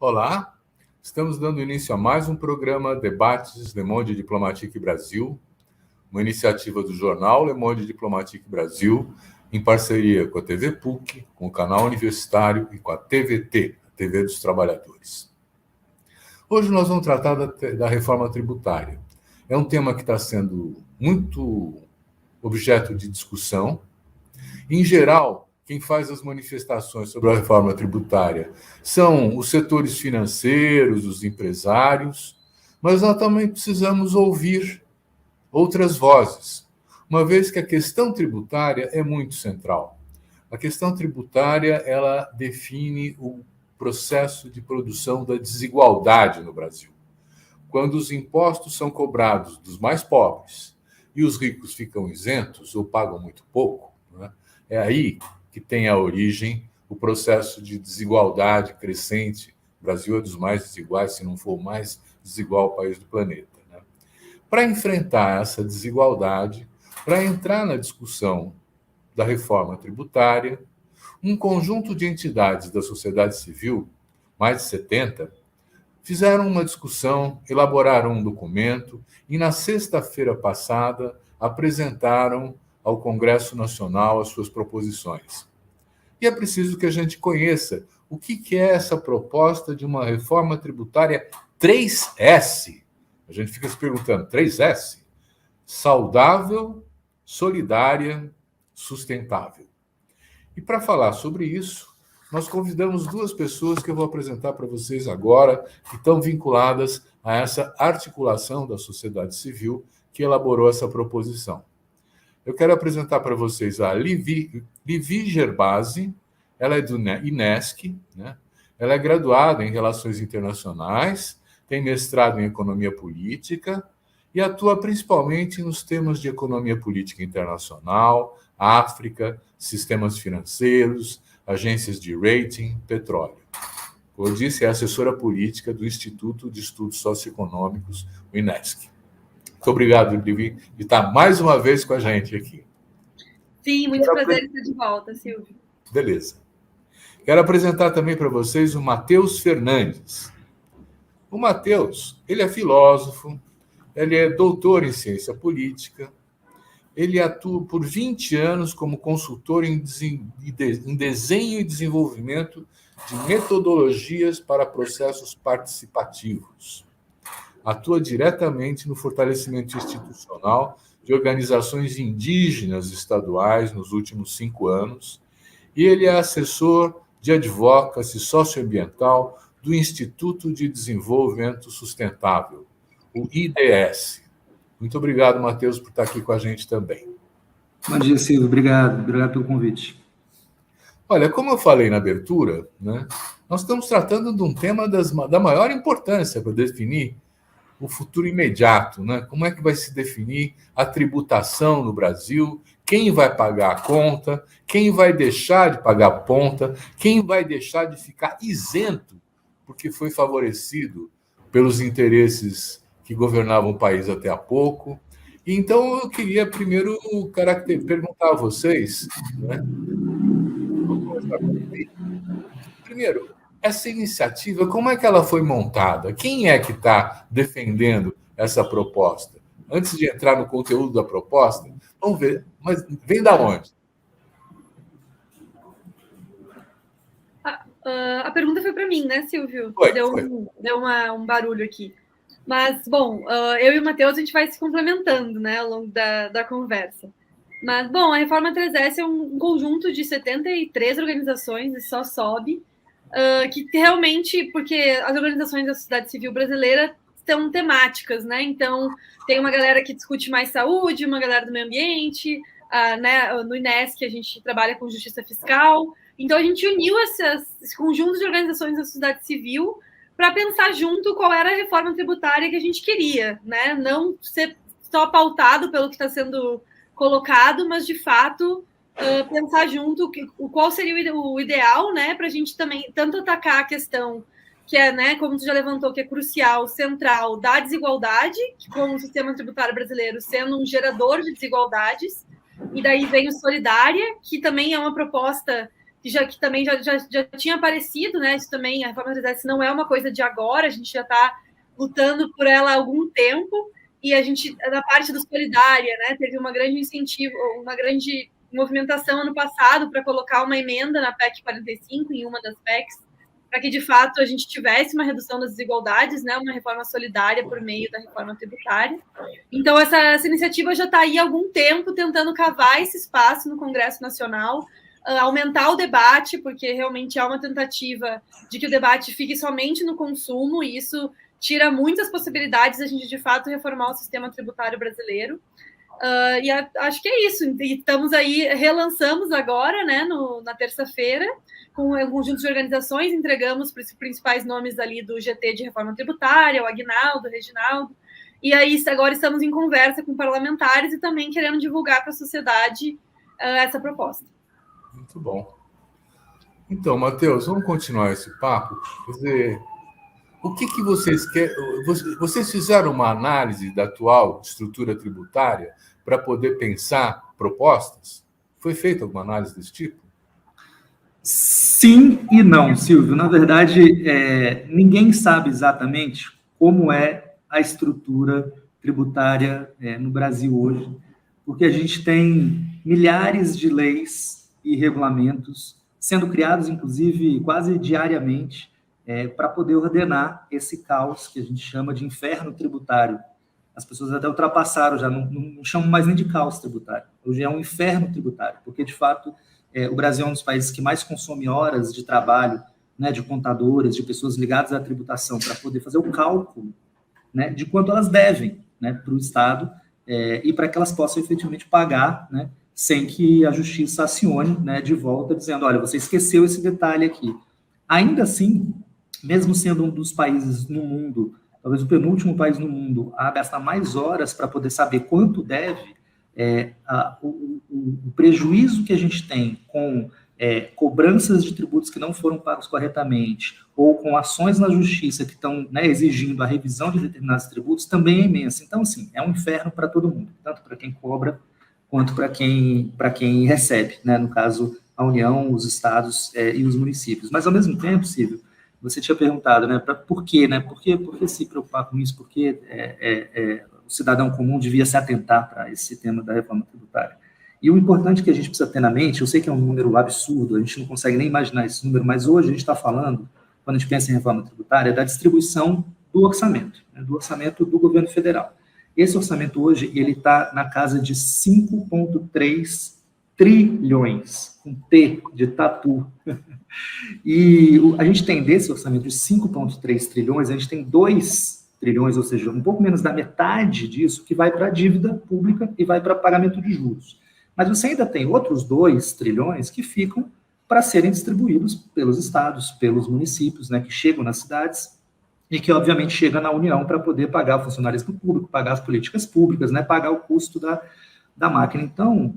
Olá, estamos dando início a mais um programa Debates Le Monde Diplomatique Brasil, uma iniciativa do jornal Le Monde Diplomatique Brasil, em parceria com a TV PUC, com o canal universitário e com a TVT, a TV dos Trabalhadores. Hoje nós vamos tratar da reforma tributária. É um tema que está sendo muito objeto de discussão. Em geral, quem faz as manifestações sobre a reforma tributária são os setores financeiros, os empresários, mas nós também precisamos ouvir outras vozes, uma vez que a questão tributária é muito central. A questão tributária, ela define o processo de produção da desigualdade no Brasil. Quando os impostos são cobrados dos mais pobres e os ricos ficam isentos ou pagam muito pouco, né, é aí que tem a origem o processo de desigualdade crescente. O Brasil é dos mais desiguais, se não for o mais desigual país do planeta, né? Para enfrentar essa desigualdade, para entrar na discussão da reforma tributária, um conjunto de entidades da sociedade civil, mais de 70, fizeram uma discussão, elaboraram um documento e, na sexta-feira passada, apresentaram ao Congresso Nacional as suas proposições. E é preciso que a gente conheça o que é essa proposta de uma reforma tributária 3S. A gente fica se perguntando, 3S? Saudável, solidária, sustentável. E para falar sobre isso, nós convidamos duas pessoas que eu vou apresentar para vocês agora, que estão vinculadas a essa articulação da sociedade civil que elaborou essa proposição. Eu quero apresentar para vocês a Livi Gerbasi. Ela é do INESC, né? Ela é graduada em Relações Internacionais, tem mestrado em Economia Política e atua principalmente nos temas de economia política internacional, África, sistemas financeiros, agências de rating, petróleo. Como eu disse, é assessora política do Instituto de Estudos Socioeconômicos, o INESC. Muito obrigado, Livi, de estar mais uma vez com a gente aqui. Sim, muito prazer estar de volta, Silvio. Beleza. Quero apresentar também para vocês o Matheus Fernandes. O Matheus, ele é filósofo, ele é doutor em ciência política, ele atua por 20 anos como consultor em desenho e desenvolvimento de metodologias para processos participativos. Atua diretamente no fortalecimento institucional de organizações indígenas estaduais nos últimos 5 anos, e ele é assessor de advocacy socioambiental do Instituto de Desenvolvimento Sustentável, o IDS. Muito obrigado, Matheus, por estar aqui com a gente também. Bom dia, Silvio. Obrigado pelo convite. Olha, como eu falei na abertura, né, nós estamos tratando de um tema da maior importância para definir o futuro imediato, né? Como é que vai se definir a tributação no Brasil, quem vai pagar a conta, quem vai deixar de pagar a conta, quem vai deixar de ficar isento porque foi favorecido pelos interesses que governavam o país até há pouco. Então, eu queria primeiro perguntar a vocês, né? Vamos começar com ele. Primeiro, essa iniciativa, como é que ela foi montada? Quem é que está defendendo essa proposta? Antes de entrar no conteúdo da proposta, vamos ver, mas vem da onde? A pergunta foi para mim, né, Silvio? Foi. Deu um barulho aqui. Mas, bom, eu e o Matheus, a gente vai se complementando, né, ao longo da conversa. Mas, bom, a Reforma 3S é um conjunto de 73 organizações, e só sobe, que realmente, porque as organizações da sociedade civil brasileira são temáticas, né? Então, tem uma galera que discute mais saúde, uma galera do meio ambiente, né? No INESC a gente trabalha com justiça fiscal. Então, a gente uniu esse conjunto de organizações da sociedade civil para pensar junto qual era a reforma tributária que a gente queria, né? Não ser só pautado pelo que está sendo colocado, mas, de fato, pensar junto qual seria o ideal, né? Para a gente também tanto atacar a questão que é, né, como tu já levantou, que é crucial, central, da desigualdade, como o sistema tributário brasileiro sendo um gerador de desigualdades, e daí vem o Solidária, que também é uma proposta que também já tinha aparecido, né? Isso também, a reforma 3S não é uma coisa de agora, a gente já está lutando por ela há algum tempo, e a gente, na parte do Solidária, né, teve uma grande incentivo, uma grande movimentação ano passado para colocar uma emenda na PEC 45, em uma das PECs, para que, de fato, a gente tivesse uma redução das desigualdades, né, uma reforma solidária por meio da reforma tributária. Então, essa iniciativa já está aí há algum tempo tentando cavar esse espaço no Congresso Nacional, aumentar o debate, porque realmente há uma tentativa de que o debate fique somente no consumo, e isso tira muitas possibilidades de a gente, de fato, reformar o sistema tributário brasileiro. E acho que é isso. E estamos aí, relançamos agora, né, na terça-feira, com um conjunto de organizações, entregamos os principais nomes ali do GT de reforma tributária, o Aguinaldo, o Reginaldo, e aí agora estamos em conversa com parlamentares e também querendo divulgar para a sociedade essa proposta. Muito bom. Então, Matheus, vamos continuar esse papo. O que vocês querem? Vocês fizeram uma análise da atual estrutura tributária para poder pensar propostas? Foi feita alguma análise desse tipo? Sim e não, Silvio. Na verdade, ninguém sabe exatamente como é a estrutura tributária no Brasil hoje, porque a gente tem milhares de leis e regulamentos sendo criados, inclusive, quase diariamente, para poder ordenar esse caos que a gente chama de inferno tributário. As pessoas até ultrapassaram, já não chamam mais nem de caos tributário. Hoje é um inferno tributário, porque, de fato, o Brasil é um dos países que mais consome horas de trabalho, né, de contadores, de pessoas ligadas à tributação, para poder fazer o cálculo, né, de quanto elas devem, né, para o Estado, e para que elas possam efetivamente pagar, né, sem que a justiça acione, né, de volta, dizendo, olha, você esqueceu esse detalhe aqui. Ainda assim, mesmo sendo um dos países no mundo, talvez o penúltimo país no mundo, a gastar mais horas para poder saber quanto deve, o prejuízo que a gente tem com cobranças de tributos que não foram pagos corretamente, ou com ações na justiça que estão, né, exigindo a revisão de determinados tributos, também é imenso. Então, assim, é um inferno para todo mundo, tanto para quem cobra, quanto para quem recebe, né, no caso, a União, os estados e os municípios. Mas, ao mesmo tempo, Silvio, você tinha perguntado, né, por quê, né, por que se preocupar com isso, por que o cidadão comum devia se atentar para esse tema da reforma tributária. E o importante que a gente precisa ter na mente, eu sei que é um número absurdo, a gente não consegue nem imaginar esse número, mas hoje a gente está falando, quando a gente pensa em reforma tributária, da distribuição do orçamento, né, do orçamento do governo federal. Esse orçamento hoje, ele está na casa de 5,3 trilhões, com T de tatu. E a gente tem desse orçamento de 5,3 trilhões, a gente tem 2 trilhões, ou seja, um pouco menos da metade disso, que vai para a dívida pública e vai para pagamento de juros. Mas você ainda tem outros 2 trilhões que ficam para serem distribuídos pelos estados, pelos municípios, né, que chegam nas cidades e que, obviamente, chegam na União para poder pagar o funcionalismo público, pagar as políticas públicas, né, pagar o custo da máquina. Então,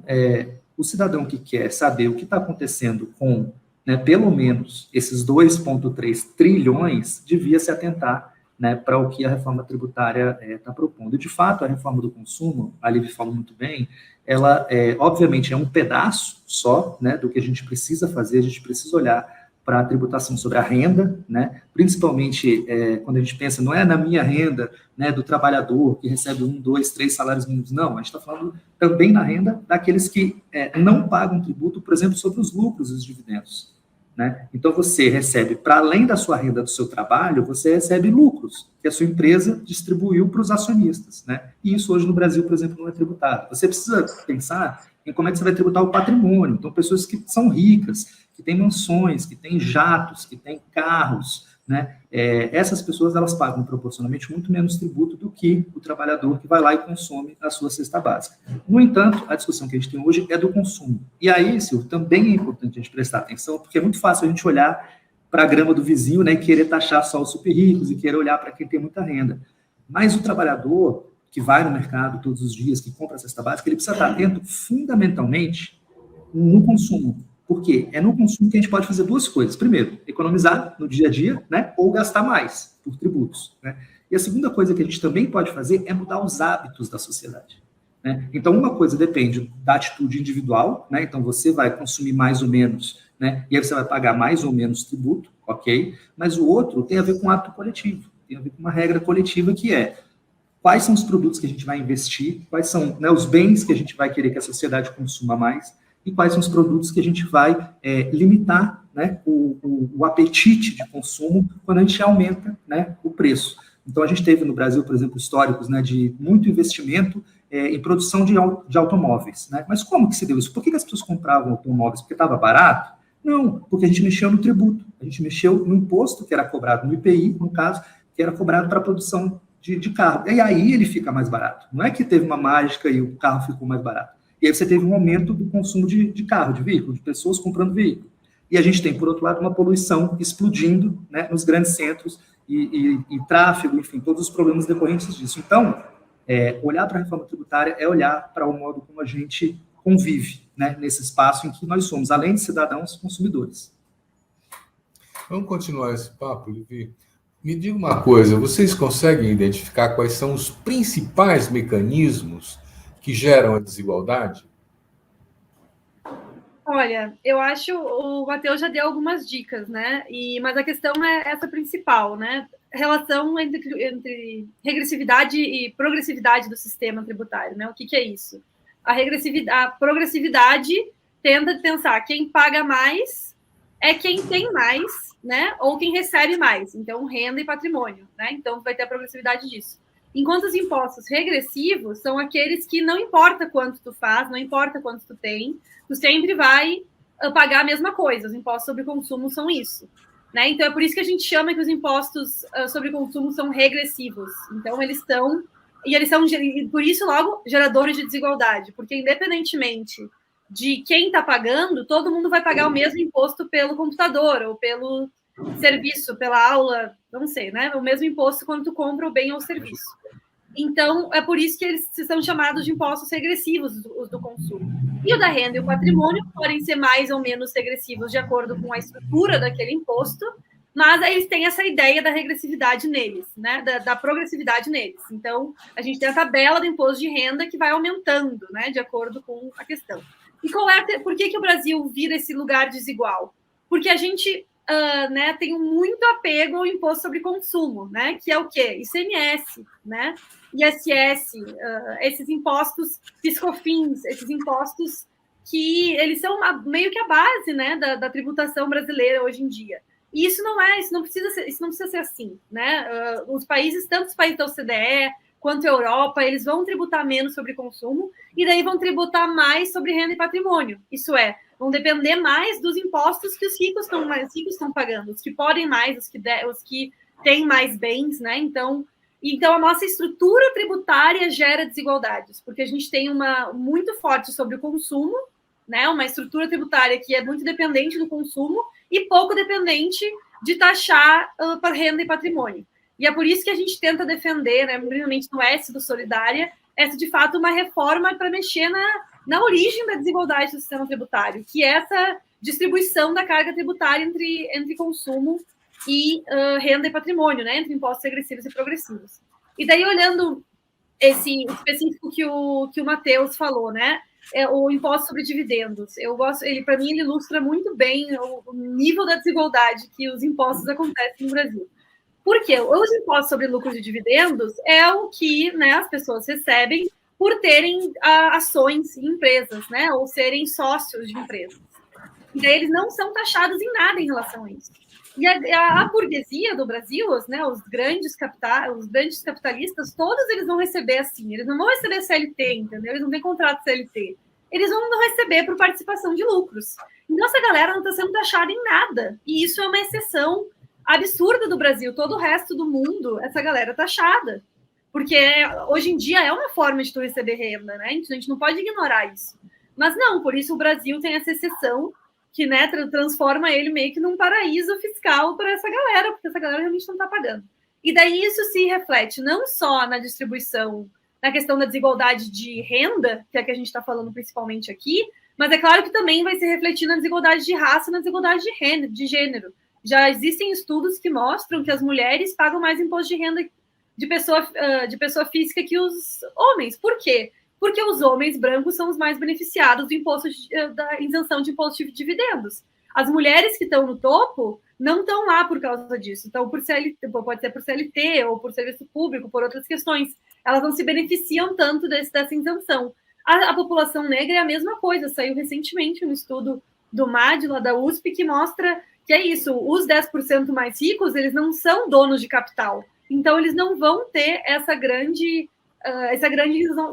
o cidadão que quer saber o que está acontecendo com, né, pelo menos esses 2,3 trilhões, devia se atentar, né, para o que a reforma tributária está propondo. E, de fato, a reforma do consumo, a Liv falou muito bem, ela, obviamente, é um pedaço só, né, do que a gente precisa fazer, a gente precisa olhar para a tributação sobre a renda, né, principalmente quando a gente pensa, não é na minha renda, né, do trabalhador que recebe 1, 2, 3 salários mínimos, não, a gente está falando também na renda daqueles que não pagam tributo, por exemplo, sobre os lucros e os dividendos, né? Então, você recebe, para além da sua renda do seu trabalho, você recebe lucros que a sua empresa distribuiu para os acionistas, né? E isso hoje no Brasil, por exemplo, não é tributado. Você precisa pensar em como é que você vai tributar o patrimônio. Então, pessoas que são ricas, que têm mansões, que têm jatos, que têm carros, né? Essas pessoas, elas pagam proporcionalmente muito menos tributo do que o trabalhador que vai lá e consome a sua cesta básica. No entanto, a discussão que a gente tem hoje é do consumo. E aí, Silvio, também é importante a gente prestar atenção, porque é muito fácil a gente olhar para a grama do vizinho, né, e querer taxar só os super ricos e querer olhar para quem tem muita renda. Mas o trabalhador que vai no mercado todos os dias, que compra a cesta básica, ele precisa estar atento fundamentalmente no consumo. Por quê? É no consumo que a gente pode fazer 2 coisas. Primeiro, economizar no dia a dia, né, ou gastar mais por tributos, né? E a segunda coisa que a gente também pode fazer é mudar os hábitos da sociedade, né? Então, uma coisa depende da atitude individual, né? Então, você vai consumir mais ou menos né? E aí você vai pagar mais ou menos tributo, ok? Mas o outro tem a ver com hábito coletivo, tem a ver com uma regra coletiva que é quais são os produtos que a gente vai investir, quais são, né, os bens que a gente vai querer que a sociedade consuma mais e quais são os produtos que a gente vai limitar, né, o apetite de consumo quando a gente aumenta, né, o preço. Então, a gente teve no Brasil, por exemplo, históricos, né, de muito investimento em produção de automóveis. Né? Mas como que se deu isso? Por que as pessoas compravam automóveis? Porque estava barato? Não, porque a gente mexeu no tributo, a gente mexeu no imposto que era cobrado, no IPI, no caso, que era cobrado para a produção de carro. E aí ele fica mais barato. Não é que teve uma mágica e o carro ficou mais barato. E aí você teve um aumento do consumo de carro, de veículo, de pessoas comprando veículo. E a gente tem, por outro lado, uma poluição explodindo, né, nos grandes centros e tráfego, enfim, todos os problemas decorrentes disso. Então, olhar para a reforma tributária é olhar para o modo como a gente convive, né, nesse espaço em que nós somos, além de cidadãos, consumidores. Vamos continuar esse papo, Livi. Me diga uma coisa, vocês conseguem identificar quais são os principais mecanismos que geram a desigualdade? Olha, eu acho o Matheus já deu algumas dicas, né? Mas a questão é essa principal, né? Relação entre regressividade e progressividade do sistema tributário, né? O que é isso? A progressividade tenta pensar quem paga mais é quem tem mais, né? Ou quem recebe mais. Então, renda e patrimônio, né? Então, vai ter a progressividade disso. Enquanto os impostos regressivos são aqueles que não importa quanto tu faz, não importa quanto tu tem, tu sempre vai pagar a mesma coisa. Os impostos sobre consumo são isso, né? Então, é por isso que a gente chama que os impostos sobre consumo são regressivos. Então, eles são por isso, logo, geradores de desigualdade, porque independentemente de quem está pagando, todo mundo vai pagar o mesmo imposto pelo computador ou pelo serviço, pela aula, não sei, né? O mesmo imposto quando tu compra o bem ou o serviço. Então, é por isso que eles são chamados de impostos regressivos, os do consumo. E o da renda e o patrimônio podem ser mais ou menos regressivos de acordo com a estrutura daquele imposto, mas eles têm essa ideia da regressividade neles, né? Da progressividade neles. Então, a gente tem a tabela do imposto de renda que vai aumentando, né? De acordo com a questão. E por que o Brasil vira esse lugar desigual? Porque a gente né, tem muito apego ao imposto sobre consumo, né? Que é o quê? ICMS, né? ISS, esses impostos PiscoFins, esses impostos que eles são meio que a base, né, da tributação brasileira hoje em dia. E isso não precisa ser assim, né? Tanto os países da OCDE quanto a Europa, eles vão tributar menos sobre consumo e daí vão tributar mais sobre renda e patrimônio. Isso é, vão depender mais dos impostos que os ricos estão pagando, os que podem mais, os que têm mais bens, né? Então, a nossa estrutura tributária gera desigualdades, porque a gente tem uma muito forte sobre o consumo, né? Uma estrutura tributária que é muito dependente do consumo e pouco dependente de taxar para renda e patrimônio. E é por isso que a gente tenta defender, né, principalmente no S do Solidária, essa, de fato, uma reforma para mexer na origem da desigualdade do sistema tributário, que é essa distribuição da carga tributária entre consumo e renda e patrimônio, né, entre impostos regressivos e progressivos. E daí, olhando esse específico que o Matheus falou, né, o imposto sobre dividendos, para mim, ele ilustra muito bem o nível da desigualdade que os impostos acontecem no Brasil. Porque os impostos sobre lucros de dividendos é o que, né, as pessoas recebem por terem ações em empresas, né, ou serem sócios de empresas. E daí eles não são taxados em nada em relação a isso. E a burguesia do Brasil, né, os grandes capitalistas, todos eles vão receber assim, eles não vão receber CLT, entendeu? Eles não têm contrato CLT. Eles vão receber por participação de lucros. Então, essa galera não está sendo taxada em nada. E isso é uma exceção absurda do Brasil. Todo o resto do mundo, essa galera é taxada. Porque hoje em dia é uma forma de tu receber renda, né? A gente não pode ignorar isso. Mas não, por isso o Brasil tem essa exceção que, né, transforma ele meio que num paraíso fiscal para essa galera, porque essa galera realmente não está pagando. E daí isso se reflete não só na distribuição, na questão da desigualdade de renda, que é a que a gente está falando principalmente aqui, mas é claro que também vai se refletir na desigualdade de raça, na desigualdade de gênero. Já existem estudos que mostram que as mulheres pagam mais imposto de renda de pessoa física que os homens. Por quê? Porque os homens brancos são os mais beneficiados do imposto da isenção de imposto de dividendos. As mulheres que estão no topo não estão lá por causa disso. Então, pode ser por CLT ou por serviço público, por outras questões. Elas não se beneficiam tanto dessa isenção. A população negra é a mesma coisa. Saiu recentemente um estudo do MAD, lá da USP, que mostra que é isso. Os 10% mais ricos, eles não são donos de capital. Então, eles não vão ter essa grande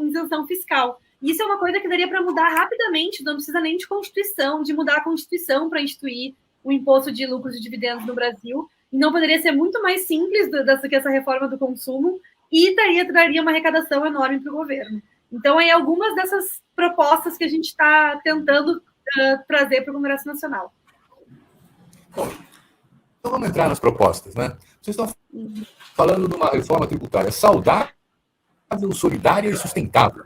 isenção fiscal. Isso é uma coisa que daria para mudar rapidamente, não precisa nem de Constituição, de mudar a Constituição para instituir o imposto de lucros e dividendos no Brasil. E não poderia ser muito mais simples do que essa reforma do consumo e traria uma arrecadação enorme para o governo. Então, aí algumas dessas propostas que a gente está tentando trazer para o Congresso Nacional. Bom, então vamos entrar nas propostas, né? Vocês estão falando de uma reforma tributária saudável, solidária e sustentável.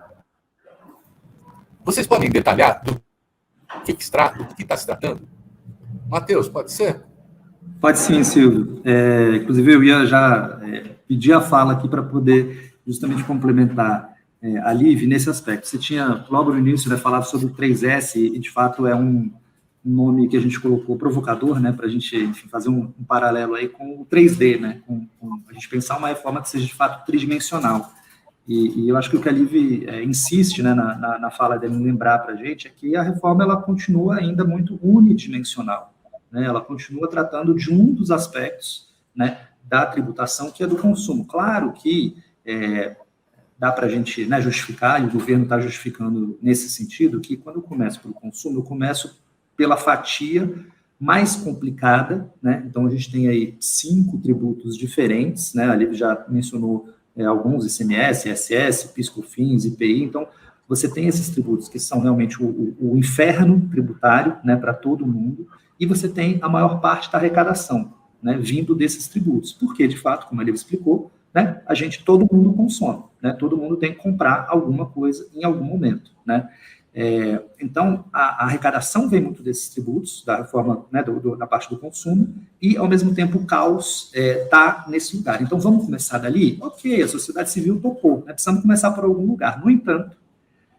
Vocês podem detalhar do que está se tratando? Matheus, pode ser? Pode sim, Silvio. Inclusive, eu ia já pedir a fala aqui para poder justamente complementar a Liv nesse aspecto. Você tinha, logo no início, falado sobre o 3S, e de fato é um nome que a gente colocou provocador, né, para a gente, enfim, fazer um paralelo aí com o 3D, né, com a gente pensar uma reforma que seja de fato tridimensional. E eu acho que o que a Liv insiste, né, na fala dele lembrar para a gente é que a reforma ela continua ainda muito unidimensional, né, ela continua tratando de um dos aspectos, né, da tributação, que é do consumo. Claro que dá para a gente, né, justificar, e o governo está justificando nesse sentido, que quando eu começo pelo consumo, eu começo pela fatia mais complicada, né? Então a gente tem aí 5 tributos diferentes, né? A Liv já mencionou alguns, ICMS, ISS, PIS/COFINS, IPI. Então você tem esses tributos que são realmente o inferno tributário, né, para todo mundo, e você tem a maior parte da arrecadação, né, vindo desses tributos. Porque, de fato, como a Liv explicou, né, todo mundo consome, né? Todo mundo tem que comprar alguma coisa em algum momento, né? Então, a arrecadação vem muito desses tributos, da reforma, né, da parte do consumo, e, ao mesmo tempo, o caos está nesse lugar. Então, vamos começar dali? Ok, a sociedade civil topou, né, precisamos começar por algum lugar. No entanto,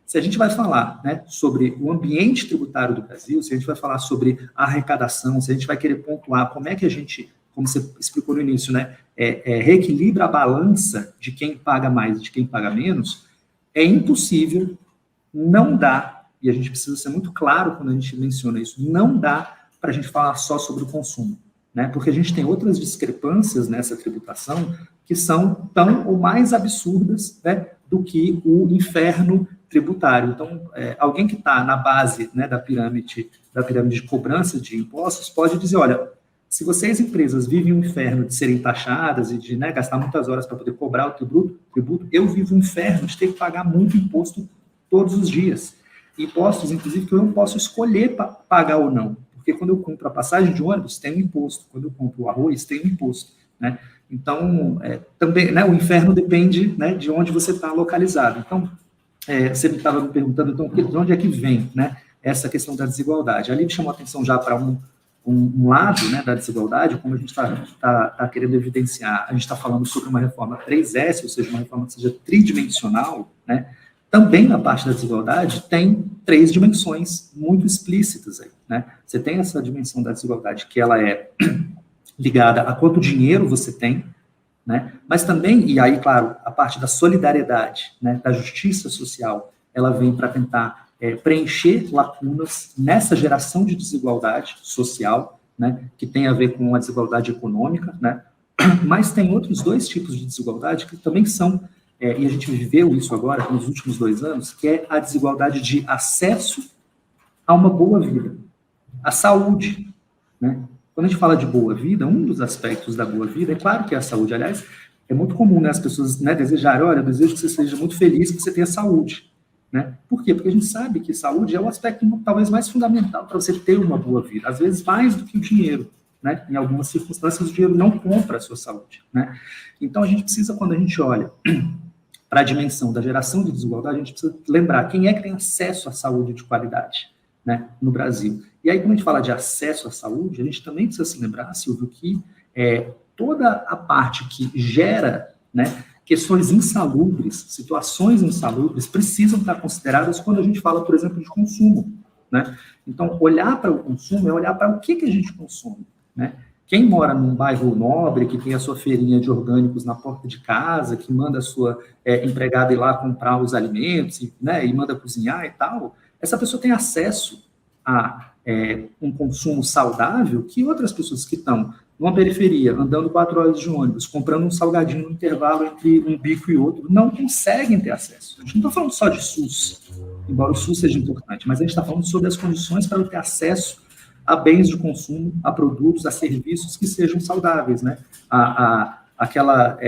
se a gente vai falar, né, sobre o ambiente tributário do Brasil, se a gente vai falar sobre a arrecadação, se a gente vai querer pontuar como é que a gente, como você explicou no início, né, reequilibra a balança de quem paga mais e de quem paga menos, é impossível. Não dá, e a gente precisa ser muito claro quando a gente menciona isso, não dá para a gente falar só sobre o consumo, né? Porque a gente tem outras discrepâncias nessa tributação que são tão ou mais absurdas, né, do que o inferno tributário. Então, alguém que está na base, né, da pirâmide de cobrança de impostos pode dizer, olha, se vocês, empresas, vivem um inferno de serem taxadas e de, né, gastar muitas horas para poder cobrar o tributo, eu vivo um inferno de ter que pagar muito imposto todos os dias. Impostos, inclusive, que eu não posso escolher pagar ou não. Porque quando eu compro a passagem de ônibus, tem um imposto. Quando eu compro o arroz, tem um imposto, né? Então, também, né, o inferno depende, né, de onde você está localizado. Então, você estava me perguntando, então, de onde é que vem, né, essa questão da desigualdade? Ali me chamou a atenção já para um lado, né, da desigualdade, como a gente está querendo evidenciar. A gente está falando sobre uma reforma 3S, ou seja, uma reforma que seja tridimensional, né? Também na parte da desigualdade tem 3 dimensões muito explícitas aí, né? Você tem essa dimensão da desigualdade que ela é ligada a quanto dinheiro você tem, né? Mas também, e aí, claro, a parte da solidariedade, né, da justiça social, ela vem para tentar preencher lacunas nessa geração de desigualdade social, né, que tem a ver com a desigualdade econômica, né? Mas tem outros 2 tipos de desigualdade que também são e a gente viveu isso agora, nos últimos 2 anos, que é a desigualdade de acesso a uma boa vida. A saúde, né? Quando a gente fala de boa vida, um dos aspectos da boa vida, é claro que é a saúde. Aliás, é muito comum, né, as pessoas, né, desejarem, olha, eu desejo que você seja muito feliz, que você tenha saúde, né? Por quê? Porque a gente sabe que saúde é o aspecto talvez mais fundamental para você ter uma boa vida, às vezes mais do que o dinheiro, né? Em algumas circunstâncias, o dinheiro não compra a sua saúde, né? Então, a gente precisa, quando a gente olha para a dimensão da geração de desigualdade, a gente precisa lembrar quem é que tem acesso à saúde de qualidade, né, no Brasil. E aí, quando a gente fala de acesso à saúde, a gente também precisa se lembrar, Silvio, que toda a parte que gera, né, questões insalubres, situações insalubres, precisam estar consideradas quando a gente fala, por exemplo, de consumo, né? Então, olhar para o consumo é olhar para o que a gente consome, né? Quem mora num bairro nobre, que tem a sua feirinha de orgânicos na porta de casa, que manda a sua empregada ir lá comprar os alimentos, né, e manda cozinhar e tal, essa pessoa tem acesso a um consumo saudável que outras pessoas que estão numa periferia, andando 4 horas de ônibus, comprando um salgadinho no intervalo entre um bico e outro, não conseguem ter acesso. A gente não está falando só de SUS, embora o SUS seja importante, mas a gente está falando sobre as condições para ter acesso a bens de consumo, a produtos, a serviços que sejam saudáveis, né? Aquela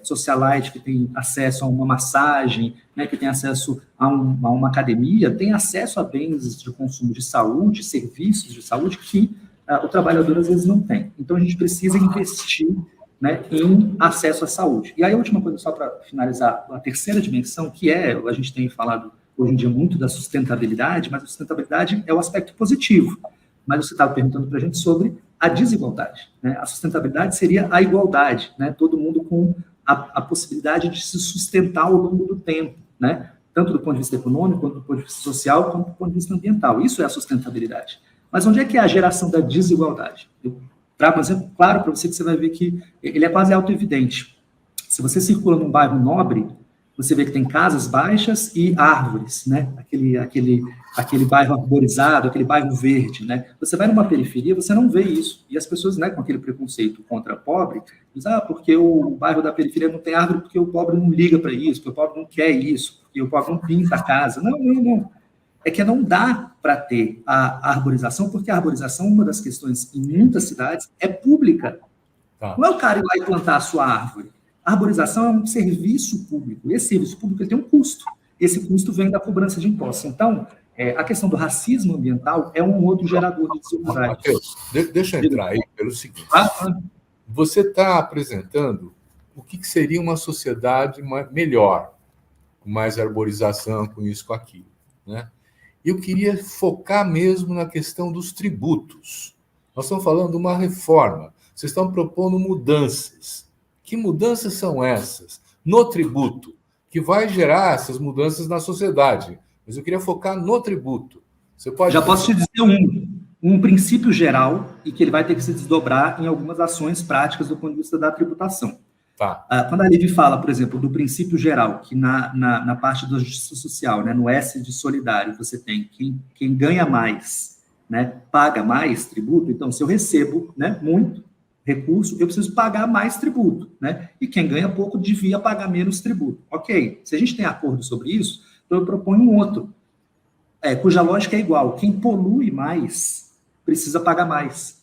socialite que tem acesso a uma massagem, né, que tem acesso a uma academia, tem acesso a bens de consumo de saúde, serviços de saúde que o trabalhador às vezes não tem. Então a gente precisa investir, né, em acesso à saúde. E aí a última coisa, só para finalizar, a terceira dimensão, que a gente tem falado hoje em dia muito da sustentabilidade, mas a sustentabilidade é o aspecto positivo. Mas você estava perguntando para a gente sobre a desigualdade, né? A sustentabilidade seria a igualdade, né? Todo mundo com a possibilidade de se sustentar ao longo do tempo, né? Tanto do ponto de vista econômico, quanto do ponto de vista social, quanto do ponto de vista ambiental. Isso é a sustentabilidade. Mas onde é que é a geração da desigualdade? Eu trago um exemplo claro para você que você vai ver que ele é quase autoevidente. Se você circula num bairro nobre, você vê que tem casas baixas e árvores, né? Aquele bairro arborizado, aquele bairro verde, né? Você vai numa periferia, você não vê isso. E as pessoas, né, com aquele preconceito contra pobre, dizem, porque o bairro da periferia não tem árvore, porque o pobre não liga para isso, porque o pobre não quer isso, porque o pobre não pinta a casa. Não. É que não dá para ter a arborização, porque a arborização, uma das questões em muitas cidades, é pública. Tá. Não é o cara ir lá e plantar a sua árvore. A arborização é um serviço público. Esse serviço público ele tem um custo. Esse custo vem da cobrança de impostos. Então, a questão do racismo ambiental é um outro gerador de desigualdade. Matheus, deixa eu entrar aí pelo seguinte. Você está apresentando o que seria uma sociedade melhor, com mais arborização, com isso, com aquilo, né? Eu queria focar mesmo na questão dos tributos. Nós estamos falando de uma reforma. Vocês estão propondo mudanças. Que mudanças são essas no tributo que vai gerar essas mudanças na sociedade? Mas eu queria focar no tributo. Você pode... Posso te dizer um princípio geral e que ele vai ter que se desdobrar em algumas ações práticas do ponto de vista da tributação. Tá. Quando a Livi fala, por exemplo, do princípio geral, que na parte da justiça social, né, no S de solidário, você tem quem ganha mais, né, paga mais tributo. Então, se eu recebo, né, muito recurso, eu preciso pagar mais tributo, né? E quem ganha pouco devia pagar menos tributo. Ok, se a gente tem acordo sobre isso, então eu proponho um outro, cuja lógica é igual. Quem polui mais precisa pagar mais.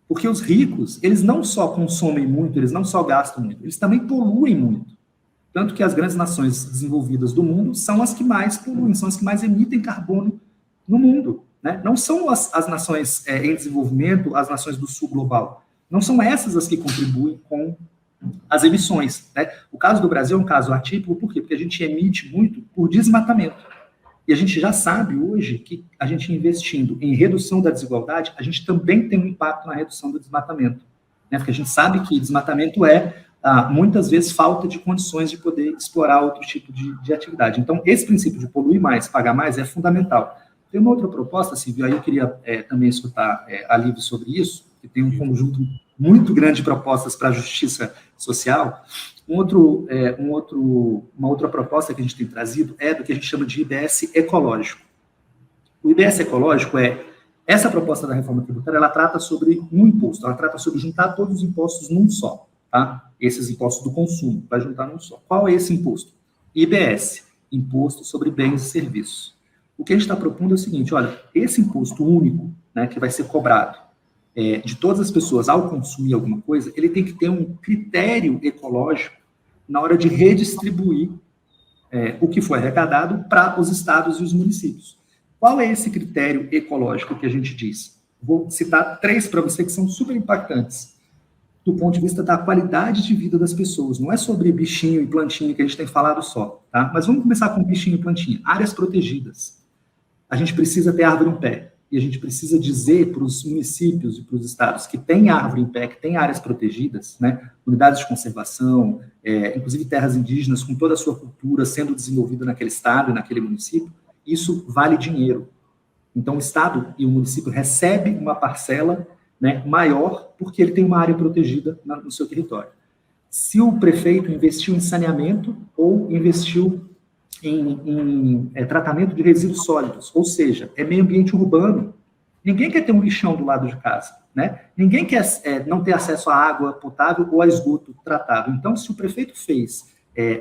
Porque os ricos, eles não só consomem muito, eles não só gastam muito, eles também poluem muito. Tanto que as grandes nações desenvolvidas do mundo são as que mais poluem, são as que mais emitem carbono no mundo, né? Não são as nações em desenvolvimento, as nações do sul global. Não são essas as que contribuem com as emissões, né? O caso do Brasil é um caso atípico, por quê? Porque a gente emite muito por desmatamento. E a gente já sabe hoje que a gente investindo em redução da desigualdade, a gente também tem um impacto na redução do desmatamento, né? Porque a gente sabe que desmatamento muitas vezes, falta de condições de poder explorar outro tipo de atividade. Então, esse princípio de poluir mais, pagar mais, é fundamental. Tem uma outra proposta, Silvio, aí eu queria também escutar a Livi sobre isso, que tem um conjunto muito grande de propostas para a justiça social. Uma outra proposta que a gente tem trazido é do que a gente chama de IBS ecológico. O IBS ecológico essa proposta da reforma tributária, ela trata sobre um imposto, ela trata sobre juntar todos os impostos num só, tá? Esses impostos do consumo, vai juntar num só. Qual é esse imposto? IBS, Imposto sobre Bens e Serviços. O que a gente está propondo é o seguinte, olha, esse imposto único, né, que vai ser cobrado de todas as pessoas ao consumir alguma coisa, ele tem que ter um critério ecológico na hora de redistribuir o que foi arrecadado para os estados e os municípios. Qual é esse critério ecológico que a gente diz? Vou citar 3 para você que são super impactantes, do ponto de vista da qualidade de vida das pessoas. Não é sobre bichinho e plantinha que a gente tem falado só, tá? Mas vamos começar com bichinho e plantinha. Áreas protegidas. A gente precisa ter árvore em pé. E a gente precisa dizer para os municípios e para os estados que tem árvore em pé, que tem áreas protegidas, né, unidades de conservação, inclusive terras indígenas com toda a sua cultura sendo desenvolvida naquele estado e naquele município, isso vale dinheiro. Então, o Estado e o município recebem uma parcela, né, maior, porque ele tem uma área protegida no seu território. Se o prefeito investiu em saneamento ou investiu em tratamento de resíduos sólidos, ou seja, é meio ambiente urbano, ninguém quer ter um lixão do lado de casa, né? Ninguém quer não ter acesso à água potável ou a esgoto tratado. Então, se o prefeito fez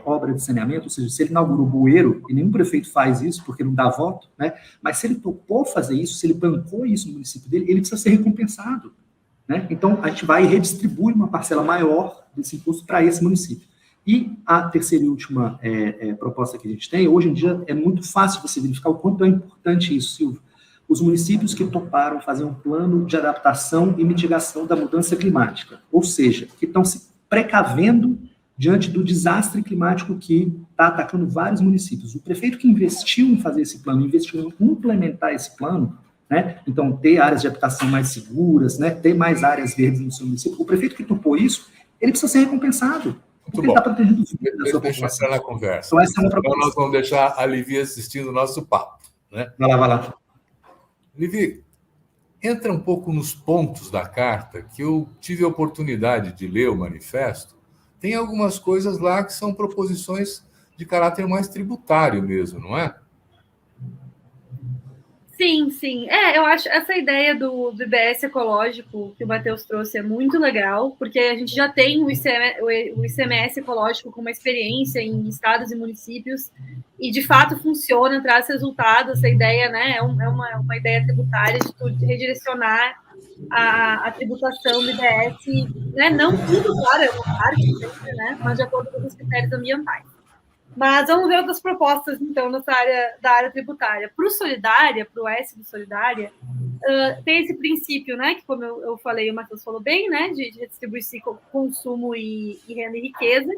obra de saneamento, ou seja, se ele inaugurou bueiro, e nenhum prefeito faz isso porque não dá voto, né? Mas se ele topou fazer isso, se ele bancou isso no município dele, ele precisa ser recompensado, né? Então, a gente vai e redistribui uma parcela maior desse imposto para esse município. E a terceira e última proposta que a gente tem, hoje em dia é muito fácil você verificar o quanto é importante isso, Silvio. Os municípios que toparam fazer um plano de adaptação e mitigação da mudança climática, ou seja, que estão se precavendo diante do desastre climático que está atacando vários municípios. O prefeito que investiu em fazer esse plano, investiu em implementar esse plano, né? Então, ter áreas de habitação mais seguras, né? Ter mais áreas verdes no seu município, o prefeito que topou isso, ele precisa ser recompensado. Muito bom. Está protegendo os da sua população. Entrar na conversa. Então, essa é uma proposta. Então, nós vamos deixar a Livi assistindo o nosso papo, né? Vai lá. Livi, entra um pouco nos pontos da carta, que eu tive a oportunidade de ler o manifesto. Tem algumas coisas lá que são proposições de caráter mais tributário mesmo, não é? Sim. Eu acho essa ideia do IBS ecológico que o Matheus trouxe é muito legal, porque a gente já tem o ICMS ecológico com uma experiência em estados e municípios, e de fato funciona, traz resultados. Essa ideia, né, é uma ideia tributária de redirecionar a tributação do IBS, né, não tudo, claro, é uma parte sempre, né, mas de acordo com os critérios ambientais. Mas vamos ver outras propostas, então, nessa área da área tributária. Para o Solidária, para o S do Solidária, tem esse princípio, né, que, como eu falei, o Matheus falou bem, né, de redistribuir consumo e renda e riqueza,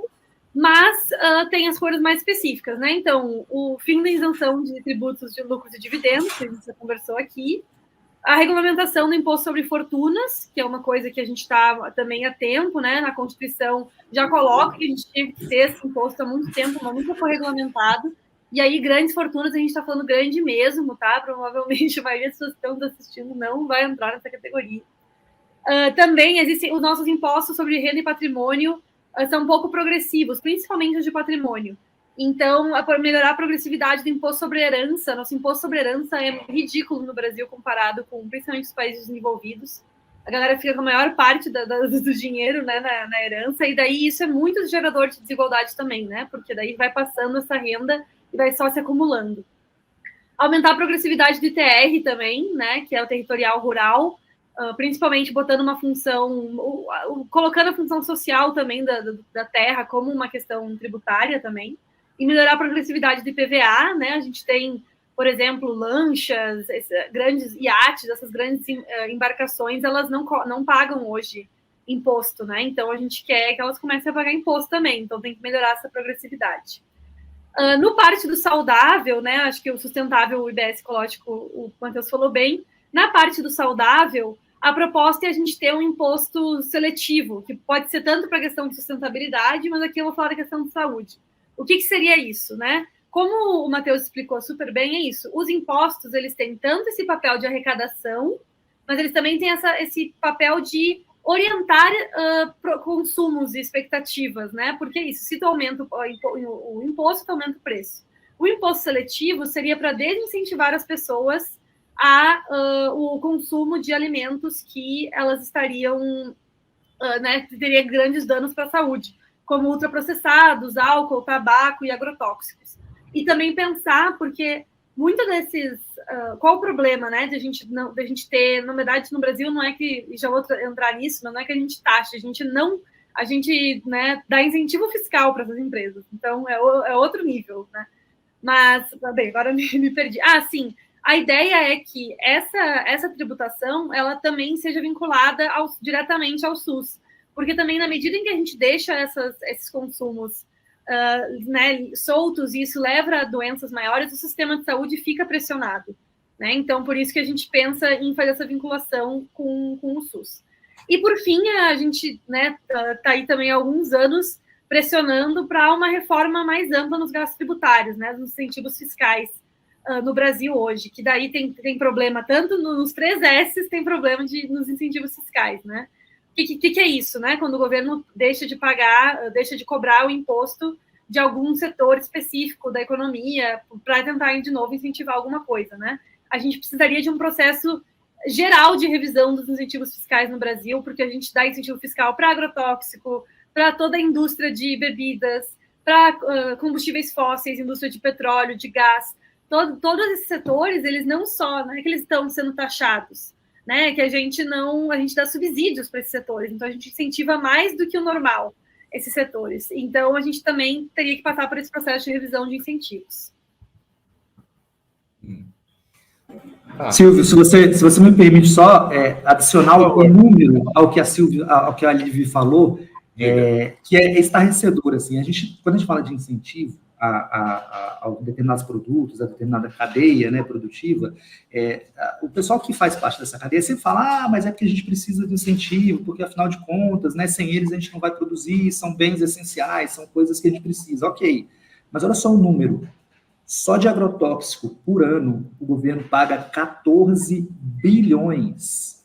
mas tem as coisas mais específicas, né? Então, o fim da isenção de tributos de lucros e dividendos, que a gente já conversou aqui, a regulamentação do imposto sobre fortunas, que é uma coisa que a gente está também há tempo, né? Na Constituição já coloca que a gente tinha que ter esse imposto há muito tempo, mas nunca foi regulamentado. E aí, grandes fortunas, a gente está falando grande mesmo, tá? Provavelmente a maioria das pessoas que estão assistindo não vai entrar nessa categoria. Também existem os nossos impostos sobre renda e patrimônio, são um pouco progressivos, principalmente os de patrimônio. Então, para melhorar a progressividade do imposto sobre herança, nosso imposto sobre herança é ridículo no Brasil comparado com principalmente os países desenvolvidos. A galera fica com a maior parte do dinheiro, né, na herança, e daí isso é muito gerador de desigualdade também, né? Porque daí vai passando essa renda e vai só se acumulando. Aumentar a progressividade do ITR também, né, que é o territorial rural, principalmente botando uma função, colocando a função social também da terra como uma questão tributária também, e melhorar a progressividade do IPVA, né? A gente tem, por exemplo, lanchas, grandes iates, essas grandes embarcações, elas não pagam hoje imposto, né? Então, a gente quer que elas comecem a pagar imposto também, então tem que melhorar essa progressividade. No parte do saudável, né? Acho que o sustentável, o IBS ecológico, o Matheus falou bem. Na parte do saudável, a proposta é a gente ter um imposto seletivo, que pode ser tanto para a questão de sustentabilidade, mas aqui eu vou falar da questão de saúde. O que seria isso, né? Como o Matheus explicou super bem, é isso. Os impostos, eles têm tanto esse papel de arrecadação, mas eles também têm esse papel de orientar consumos e expectativas, né? Porque é isso, se tu aumenta o imposto, tu aumenta o preço. O imposto seletivo seria para desincentivar as pessoas o consumo de alimentos que elas estariam, né, teria grandes danos para a saúde, como ultraprocessados, álcool, tabaco e agrotóxicos. E também pensar, porque muito desses... qual o problema, né, de a gente ter, na verdade, no Brasil, não é que, já vou entrar nisso, mas não é que a gente taxa, a gente né, dá incentivo fiscal para essas empresas. Então, é outro nível, né? Mas, bem, agora me perdi. Sim, a ideia é que essa tributação, ela também seja vinculada diretamente ao SUS, porque também, na medida em que a gente deixa esses consumos né, soltos, e isso leva a doenças maiores, o sistema de saúde fica pressionado, né? Então, por isso que a gente pensa em fazer essa vinculação com o SUS. E, por fim, a gente né, tá aí também há alguns anos pressionando para uma reforma mais ampla nos gastos tributários, né, nos incentivos fiscais, no Brasil hoje, que daí tem problema tanto nos 3 S's, tem problema nos incentivos fiscais, né? O que é isso, né? Quando o governo deixa de pagar, deixa de cobrar o imposto de algum setor específico da economia para tentar, de novo, incentivar alguma coisa, né? A gente precisaria de um processo geral de revisão dos incentivos fiscais no Brasil, porque a gente dá incentivo fiscal para agrotóxico, para toda a indústria de bebidas, para combustíveis fósseis, indústria de petróleo, de gás. Todos esses setores, eles não só, não é que eles estão sendo taxados, né? Que a gente dá subsídios para esses setores, então a gente incentiva mais do que o normal esses setores. Então a gente também teria que passar por esse processo de revisão de incentivos. Silvio, se você me permite só adicionar o número ao que a Livi falou, que é estarrecedor. Assim, quando a gente fala de incentivo a determinados produtos, a determinada cadeia, né, produtiva, o pessoal que faz parte dessa cadeia sempre fala, mas é porque a gente precisa de incentivo, porque afinal de contas, né, sem eles a gente não vai produzir, são bens essenciais, são coisas que a gente precisa. Ok, mas olha só o número. Só de agrotóxico, por ano, o governo paga 14 bilhões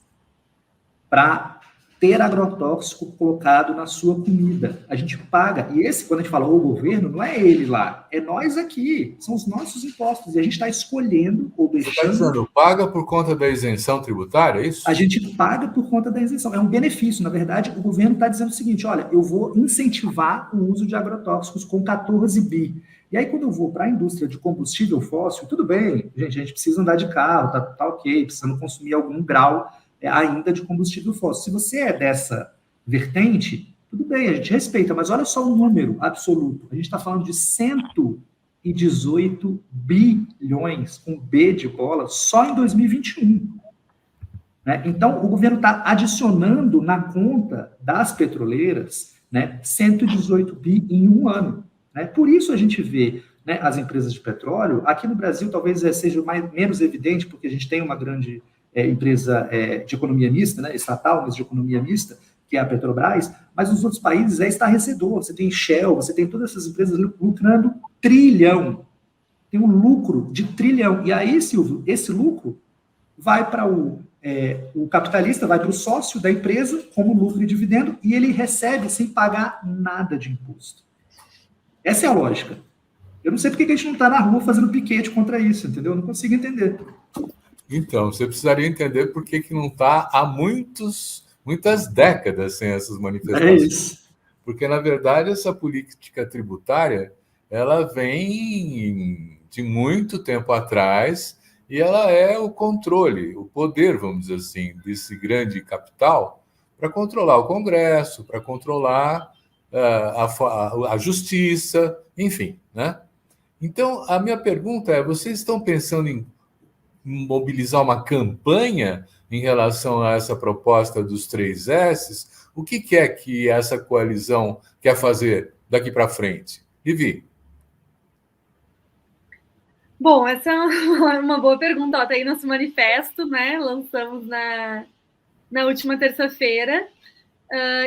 para ter agrotóxico colocado na sua comida. A gente paga. E quando a gente fala o governo, não é ele lá, é nós aqui. São os nossos impostos. E a gente está escolhendo ou deixando... Você está dizendo, paga por conta da isenção tributária, é isso? A gente paga por conta da isenção. É um benefício. Na verdade, o governo está dizendo o seguinte, olha, eu vou incentivar o uso de agrotóxicos com 14 bi. E aí, quando eu vou para a indústria de combustível fóssil, tudo bem, gente, a gente precisa andar de carro, tá ok, precisando consumir algum grau ainda de combustível fóssil. Se você é dessa vertente, tudo bem, a gente respeita, mas olha só o número absoluto. A gente está falando de 118 bilhões, com B de bola, só em 2021. Né? Então, o governo está adicionando na conta das petroleiras, né, 118 bi em um ano. Por isso a gente vê, né, as empresas de petróleo, aqui no Brasil talvez seja menos evidente, porque a gente tem uma grande empresa de economia mista, né, estatal, mas de economia mista, que é a Petrobras, mas nos outros países é estarrecedor. Você tem Shell, você tem todas essas empresas lucrando trilhão. Tem um lucro de trilhão. E aí, Silvio, esse lucro vai para o capitalista, vai para o sócio da empresa como lucro e dividendo, e ele recebe sem pagar nada de imposto. Essa é a lógica. Eu não sei por que a gente não está na rua fazendo piquete contra isso, entendeu? Eu não consigo entender. Então, você precisaria entender por que não está há muitas décadas sem essas manifestações. É isso. Porque, na verdade, essa política tributária, ela vem de muito tempo atrás e ela é o controle, o poder, vamos dizer assim, desse grande capital para controlar o Congresso, para controlar a justiça, enfim, né? Então, a minha pergunta é, vocês estão pensando em mobilizar uma campanha em relação a essa proposta dos 3 S's? O que é que essa coalizão quer fazer daqui para frente? Livi? Bom, essa é uma boa pergunta. Está aí nosso manifesto, né? Lançamos na última terça-feira.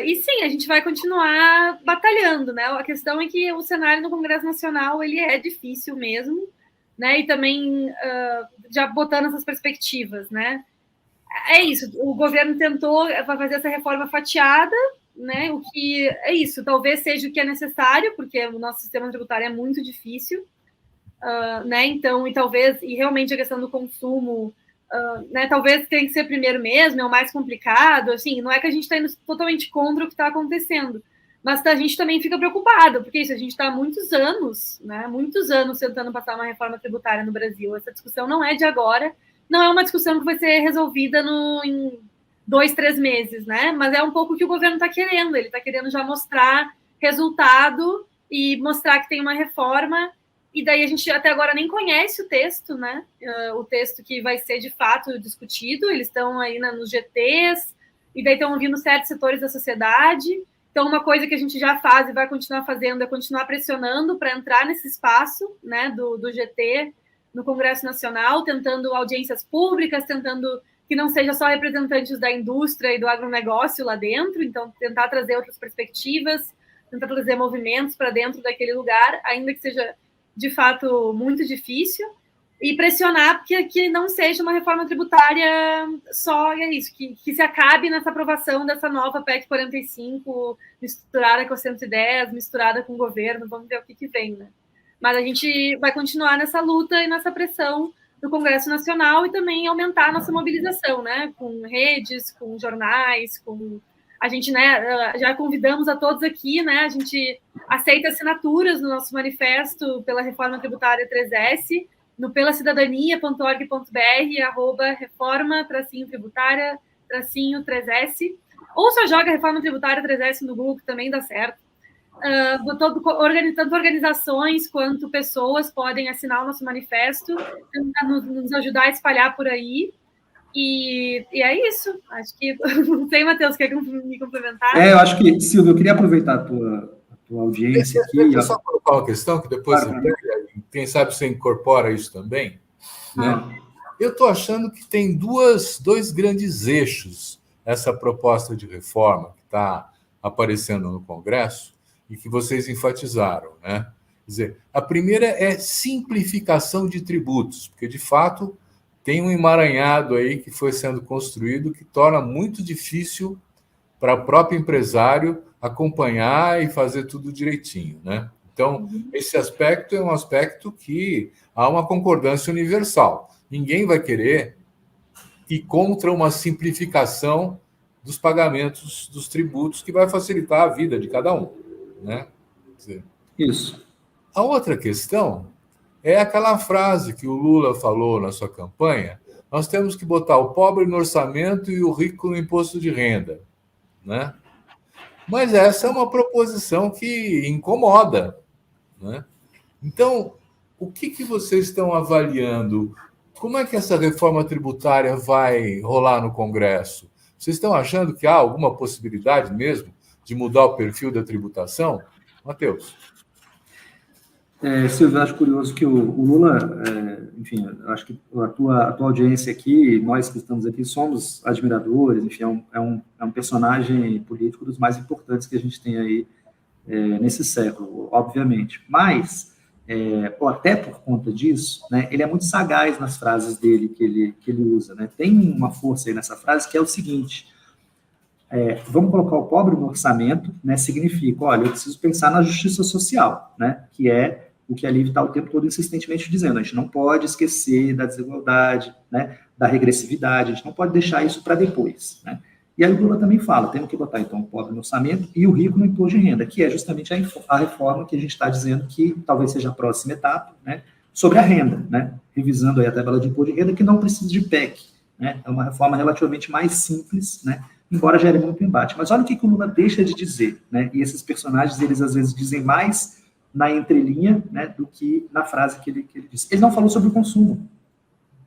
E sim, a gente vai continuar batalhando, né? A questão é que o cenário no Congresso Nacional ele é difícil mesmo, né? E também já botando essas perspectivas, né? É isso, o governo tentou fazer essa reforma fatiada, né? O que é isso, talvez seja o que é necessário, porque o nosso sistema tributário é muito difícil, né? Então, e realmente a questão do consumo. Né, talvez tenha que ser primeiro mesmo, é o mais complicado, assim, não é que a gente está indo totalmente contra o que está acontecendo, mas a gente também fica preocupado, porque isso, a gente está há muitos anos tentando passar uma reforma tributária no Brasil. Essa discussão não é de agora, não é uma discussão que vai ser resolvida em 2, 3 meses, né? Mas é um pouco o que o governo está querendo, ele está querendo já mostrar resultado e mostrar que tem uma reforma. E daí a gente até agora nem conhece o texto, né? O texto que vai ser de fato discutido. Eles estão aí nos GTs, e daí estão ouvindo certos setores da sociedade. Então, uma coisa que a gente já faz e vai continuar fazendo é continuar pressionando para entrar nesse espaço, né, do GT no Congresso Nacional, tentando audiências públicas, tentando que não seja só representantes da indústria e do agronegócio lá dentro, então tentar trazer outras perspectivas, tentar trazer movimentos para dentro daquele lugar, ainda que seja de fato muito difícil. e pressionar que não seja uma reforma tributária só, e é isso, que se acabe nessa aprovação dessa nova PEC 45, misturada com a 110, misturada com o governo, vamos ver o que vem, né? Mas a gente vai continuar nessa luta e nessa pressão do Congresso Nacional e também aumentar a nossa mobilização, né? Com redes, com jornais, com... A gente, né, já convidamos a todos aqui, né? A gente aceita assinaturas no nosso manifesto pela reforma tributária 3S, no pelacidadania.org.br, @reforma-tributária-3S, ou só joga reforma tributária 3S no Google, que também dá certo. Tanto organizações quanto pessoas podem assinar o nosso manifesto, nos ajudar a espalhar por aí. E é isso. Acho que... Não sei, Matheus, quer me complementar? Eu acho que, Silvio, eu queria aproveitar a tua audiência aqui. Deixa eu só colocar uma questão que depois quem sabe você incorpora isso também. Né? Eu estou achando que tem dois grandes eixos essa proposta de reforma que está aparecendo no Congresso e que vocês enfatizaram. Né? Quer dizer, a primeira é simplificação de tributos, porque, de fato, tem um emaranhado aí que foi sendo construído que torna muito difícil para o próprio empresário acompanhar e fazer tudo direitinho, né? Então, esse aspecto é um aspecto que há uma concordância universal. Ninguém vai querer ir contra uma simplificação dos pagamentos dos tributos que vai facilitar a vida de cada um, né? Quer dizer, isso. A outra questão é aquela frase que o Lula falou na sua campanha: nós temos que botar o pobre no orçamento e o rico no imposto de renda, né? Mas essa é uma proposição que incomoda, né? Então, o que vocês estão avaliando? Como é que essa reforma tributária vai rolar no Congresso? Vocês estão achando que há alguma possibilidade mesmo de mudar o perfil da tributação? Matheus. Silvio, eu acho curioso que o Lula, enfim, acho que a tua audiência aqui, nós que estamos aqui, somos admiradores, enfim, é um personagem político dos mais importantes que a gente tem aí nesse século, obviamente. Mas, até por conta disso, né, ele é muito sagaz nas frases dele que ele usa. Né? Tem uma força aí nessa frase que é o seguinte: vamos colocar o pobre no orçamento, né, significa, olha, eu preciso pensar na justiça social, né, que é o que a Liv está o tempo todo insistentemente dizendo. A gente não pode esquecer da desigualdade, né, da regressividade, a gente não pode deixar isso para depois. Né? E aí o Lula também fala, temos que botar, então, o pobre no orçamento e o rico no imposto de renda, que é justamente a reforma que a gente está dizendo que talvez seja a próxima etapa, né, sobre a renda, né, revisando aí a tabela de imposto de renda, que não precisa de PEC. Né? É uma reforma relativamente mais simples, né, embora gere muito embate. Mas olha o que o Lula deixa de dizer, né? E esses personagens, eles às vezes dizem mais na entrelinha, né, do que na frase que ele disse. Ele não falou sobre o consumo,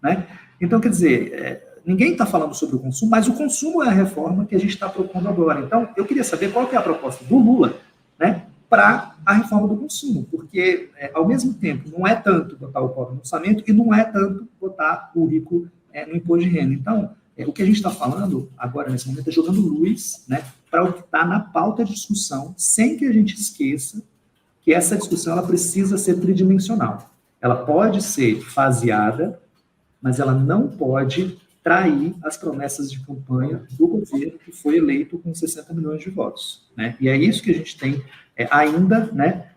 né? Então, quer dizer, ninguém está falando sobre o consumo, mas o consumo é a reforma que a gente está propondo agora. Então, eu queria saber qual que é a proposta do Lula, né, para a reforma do consumo, porque, ao mesmo tempo, não é tanto botar o pobre no orçamento e não é tanto botar o rico no imposto de renda. Então, o que a gente está falando agora, nesse momento, é jogando luz, né, para o que está na pauta de discussão, sem que a gente esqueça que essa discussão ela precisa ser tridimensional. Ela pode ser faseada, mas ela não pode trair as promessas de campanha do governo que foi eleito com 60 milhões de votos. Né? E é isso que a gente tem ainda, né,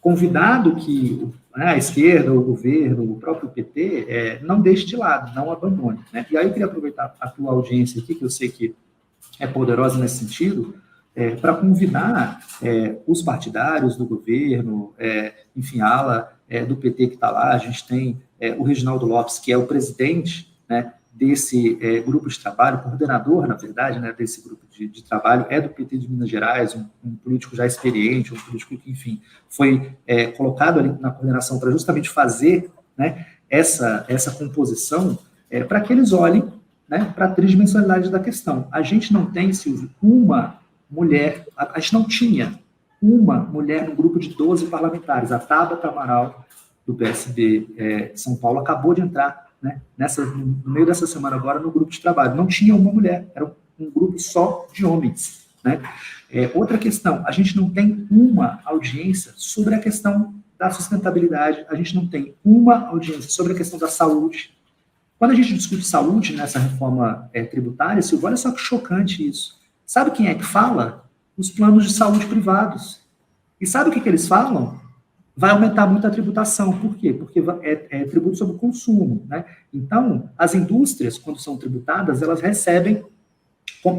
convidado que a esquerda, o governo, o próprio PT, não deixe de lado, não abandone. Né? E aí eu queria aproveitar a tua audiência aqui, que eu sei que é poderosa nesse sentido, para convidar os partidários do governo, enfim, a ala do PT que está lá. A gente tem o Reginaldo Lopes, que é o presidente, né, desse grupo de trabalho, coordenador, na verdade, né, desse grupo de trabalho, é do PT de Minas Gerais, um político já experiente, um político que, enfim, foi colocado ali na coordenação para justamente fazer, né, essa composição, para que eles olhem, né, para a tridimensionalidade da questão. A gente não tem, Silvio, uma mulher, a gente não tinha uma mulher no grupo de 12 parlamentares. A Tabata Amaral, do PSB de São Paulo, acabou de entrar, né, no meio dessa semana agora, no grupo de trabalho. Não tinha uma mulher, era um grupo só de homens. Né? Outra questão, a gente não tem uma audiência sobre a questão da sustentabilidade, a gente não tem uma audiência sobre a questão da saúde. Quando a gente discute saúde nessa reforma tributária, Silvio, olha só que chocante isso. Sabe quem é que fala? Os planos de saúde privados. E sabe o que eles falam? Vai aumentar muito a tributação. Por quê? Porque é tributo sobre o consumo, né? Então, as indústrias, quando são tributadas, elas recebem,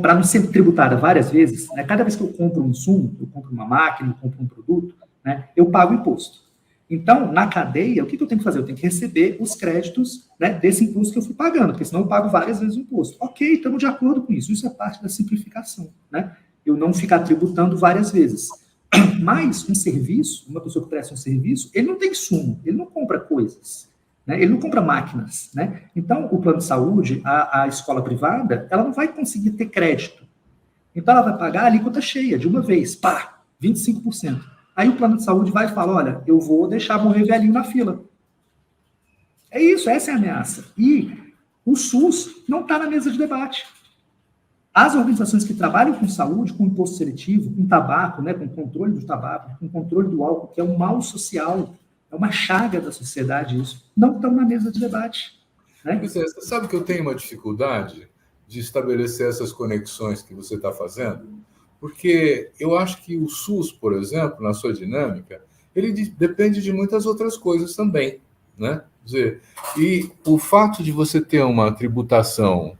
para não ser tributada várias vezes, né? Cada vez que eu compro um insumo, eu compro uma máquina, eu compro um produto, né? Eu pago imposto. Então, na cadeia, o que eu tenho que fazer? Eu tenho que receber os créditos, né, desse imposto que eu fui pagando, porque senão eu pago várias vezes o imposto. Ok, estamos de acordo com isso. Isso é parte da simplificação, né? Eu não ficar tributando várias vezes. Mas um serviço, uma pessoa que presta um serviço, ele não tem insumo, ele não compra coisas, né? Ele não compra máquinas, né? Então, o plano de saúde, a escola privada, ela não vai conseguir ter crédito. Então, ela vai pagar a alíquota cheia, de uma vez, pá, 25%. Aí o plano de saúde vai e fala, olha, eu vou deixar morrer velhinho na fila. É isso, essa é a ameaça. E o SUS não está na mesa de debate. As organizações que trabalham com saúde, com imposto seletivo, com tabaco, né, com controle do tabaco, com controle do álcool, que é um mal social, é uma chaga da sociedade isso, não estão na mesa de debate. Né? Você sabe que eu tenho uma dificuldade de estabelecer essas conexões que você está fazendo? Porque eu acho que o SUS, por exemplo, na sua dinâmica, ele depende de muitas outras coisas também, né? Quer dizer, e o fato de você ter uma tributação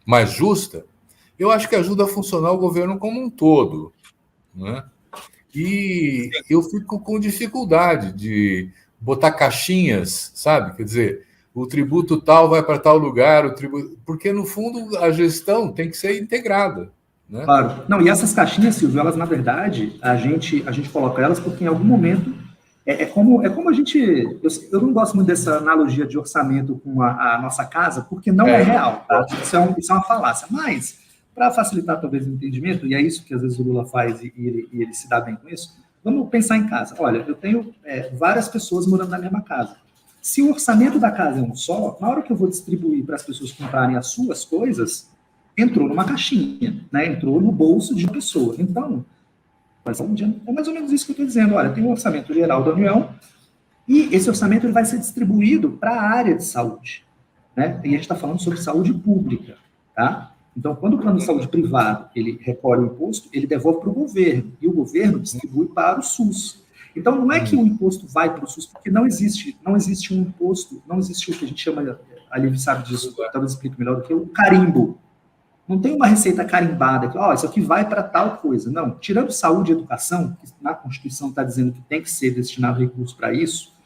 mais justa, eu acho que ajuda a funcionar o governo como um todo, né? E eu fico com dificuldade de botar caixinhas, sabe? Quer dizer, o tributo tal vai para tal lugar, porque, no fundo, a gestão tem que ser integrada. Né? Claro. Não, e essas caixinhas, Silvio, elas, na verdade, a gente coloca elas porque, em algum momento, é como a gente... Eu não gosto muito dessa analogia de orçamento com a nossa casa, porque não é real, tá? Isso é uma falácia. Mas, para facilitar, talvez, o entendimento, e é isso que, às vezes, o Lula faz e ele se dá bem com isso, vamos pensar em casa. Olha, eu tenho várias pessoas morando na mesma casa. Se o orçamento da casa é um só, na hora que eu vou distribuir para as pessoas comprarem as suas coisas, entrou numa caixinha, né? Entrou no bolso de uma pessoa. Então, é mais ou menos isso que eu estou dizendo. Olha, tem um orçamento geral da União e esse orçamento ele vai ser distribuído para a área de saúde, né? E a gente está falando sobre saúde pública, tá? Então, quando o plano de saúde privado ele recolhe o imposto, ele devolve para o governo e o governo distribui para o SUS. Então, não é que o imposto vai para o SUS, porque não existe um imposto, não existe o que a gente chama, a Liv sabe disso, talvez explique melhor do que o carimbo. Não tem uma receita carimbada, que isso aqui vai para tal coisa. Não, tirando saúde e educação, que na Constituição está dizendo que tem que ser destinado recurso para isso,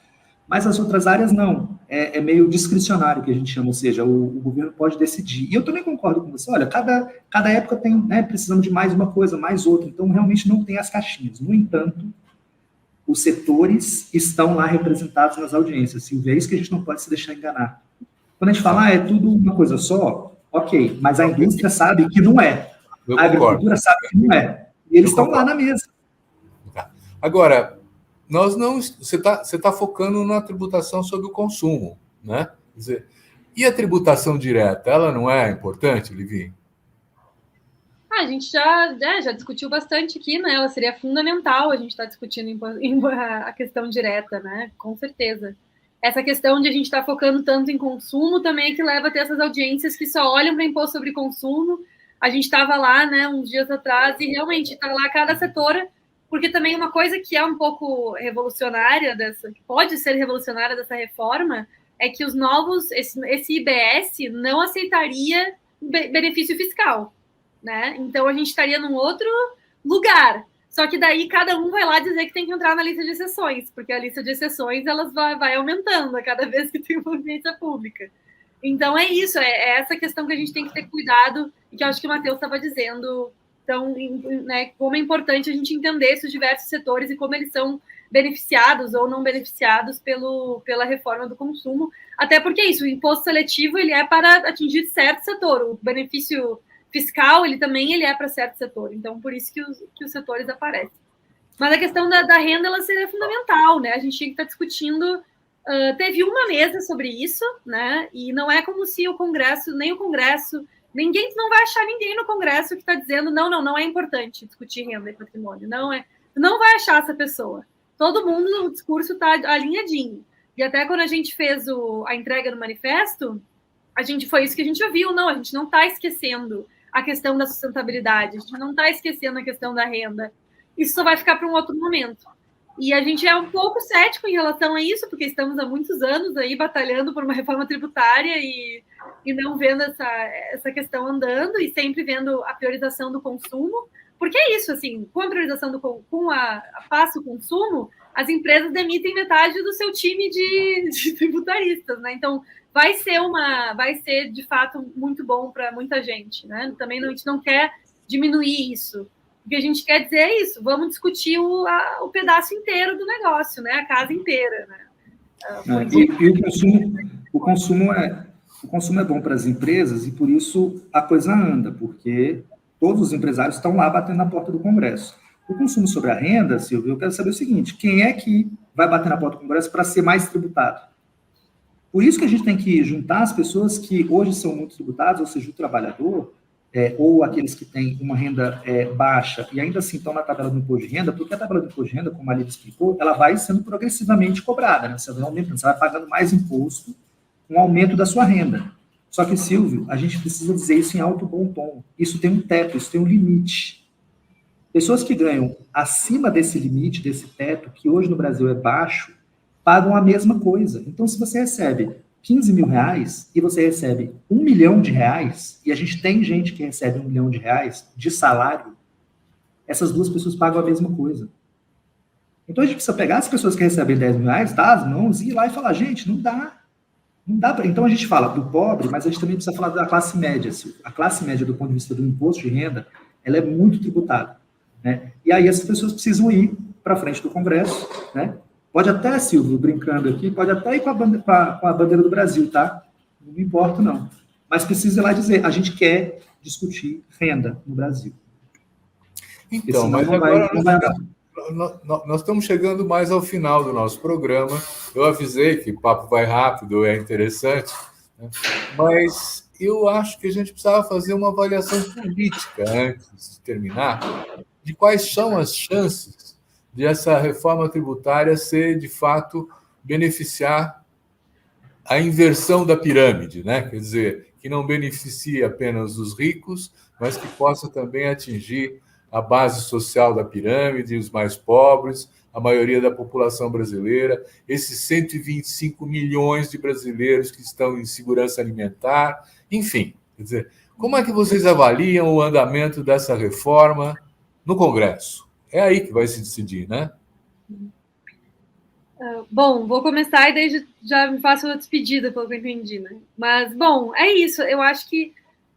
mas as outras áreas não. É meio discricionário que a gente chama, ou seja, o governo pode decidir. E eu também concordo com você, olha, cada época tem, né, precisamos de mais uma coisa, mais outra, então realmente não tem as caixinhas. No entanto, os setores estão lá representados nas audiências, Silvia, é isso que a gente não pode se deixar enganar. Quando a gente fala, é tudo uma coisa só, ok, mas a indústria sabe que não é. A agricultura sabe que não é. E eles estão lá na mesa. Agora, você está focando na tributação sobre o consumo, né? Quer dizer, e a tributação direta, ela não é importante, Livinho? A gente já discutiu bastante aqui, né? Ela seria fundamental a gente estar discutindo a questão direta, né? Com certeza. Essa questão de a gente estar focando tanto em consumo também é que leva a ter essas audiências que só olham para imposto sobre consumo. A gente estava lá, né, uns dias atrás, e realmente está lá cada setor, porque também uma coisa que é um pouco revolucionária que pode ser revolucionária dessa reforma, é que os novos, esse IBS não aceitaria benefício fiscal, né? Então a gente estaria num outro lugar. Só que daí cada um vai lá dizer que tem que entrar na lista de exceções, porque a lista de exceções elas vai aumentando a cada vez que tem uma audiência pública. Então é isso, é essa questão que a gente tem que ter cuidado, e que eu acho que o Matheus estava dizendo, então, né, como é importante a gente entender esses diversos setores e como eles são beneficiados ou não beneficiados pela reforma do consumo, até porque isso, o imposto seletivo ele é para atingir certo setor, o benefício fiscal, ele é para certo setor. Então, por isso que os setores aparecem. Mas a questão da renda, ela seria fundamental, né? A gente tinha que estar discutindo... teve uma mesa sobre isso, né? E não é como se o Congresso, ninguém não vai achar ninguém no Congresso que está dizendo não é importante discutir renda e patrimônio. Não vai achar essa pessoa. todo mundo, o discurso está alinhadinho. E até quando a gente fez a entrega do manifesto, foi isso que a gente ouviu. Não, a gente não está esquecendo a questão da sustentabilidade, a gente não está esquecendo a questão da renda. Isso só vai ficar para um outro momento. E a gente é um pouco cético em relação a isso, porque estamos há muitos anos aí batalhando por uma reforma tributária e não vendo essa questão andando, e sempre vendo a priorização do consumo. Porque é isso, assim, com a priorização com a passa o consumo, as empresas demitem metade do seu time de tributaristas, né? Então, vai ser de fato muito bom para muita gente, né? Também a gente não quer diminuir isso. O que a gente quer dizer é isso, vamos discutir o pedaço inteiro do negócio, né? A casa inteira, né? O consumo é bom para as empresas e por isso a coisa anda, porque todos os empresários estão lá batendo na porta do Congresso. O consumo sobre a renda, Silvio, eu quero saber o seguinte, quem é que vai bater na porta do Congresso para ser mais tributado? Por isso que a gente tem que juntar as pessoas que hoje são muito tributadas, ou seja, o trabalhador, ou aqueles que têm uma renda baixa e ainda assim estão na tabela do imposto de renda, porque a tabela do imposto de renda, como a Lívia explicou, ela vai sendo progressivamente cobrada, né? Você vai aumentando, você vai pagando mais imposto com o aumento da sua renda. Só que, Silvio, a gente precisa dizer isso em alto bom tom. Isso tem um teto, isso tem um limite. Pessoas que ganham acima desse limite, desse teto, que hoje no Brasil é baixo, pagam a mesma coisa. Então, se você recebe 15 mil reais e você recebe 1 milhão de reais, e a gente tem gente que recebe 1 milhão de reais de salário, essas duas pessoas pagam a mesma coisa. Então, a gente precisa pegar as pessoas que recebem 10 mil reais, dar as mãos e ir lá e falar, gente, não dá. Não dá pra... Então, a gente fala do pobre, mas a gente também precisa falar da classe média. A classe média, do ponto de vista do imposto de renda, ela é muito tributada, né? E aí, essas pessoas precisam ir para frente do Congresso, né? Pode até, Silvio, brincando aqui, pode até ir com a bandeira do Brasil, tá? Não me importa, não. Mas precisa ir lá dizer, a gente quer discutir renda no Brasil. Então, mas agora nós estamos chegando mais ao final do nosso programa. Eu avisei que o papo vai rápido, é interessante, né? Mas eu acho que a gente precisava fazer uma avaliação política antes de terminar, de quais são as chances de essa reforma tributária ser, de fato, beneficiar a inversão da pirâmide, né? Quer dizer, que não beneficie apenas os ricos, mas que possa também atingir a base social da pirâmide, os mais pobres, a maioria da população brasileira, esses 125 milhões de brasileiros que estão em segurança alimentar, enfim. Quer dizer, como é que vocês avaliam o andamento dessa reforma no Congresso? É aí que vai se decidir, né? Bom, vou começar e daí já me faço a despedida, pelo que eu entendi, né? Mas, bom, é isso. Eu acho que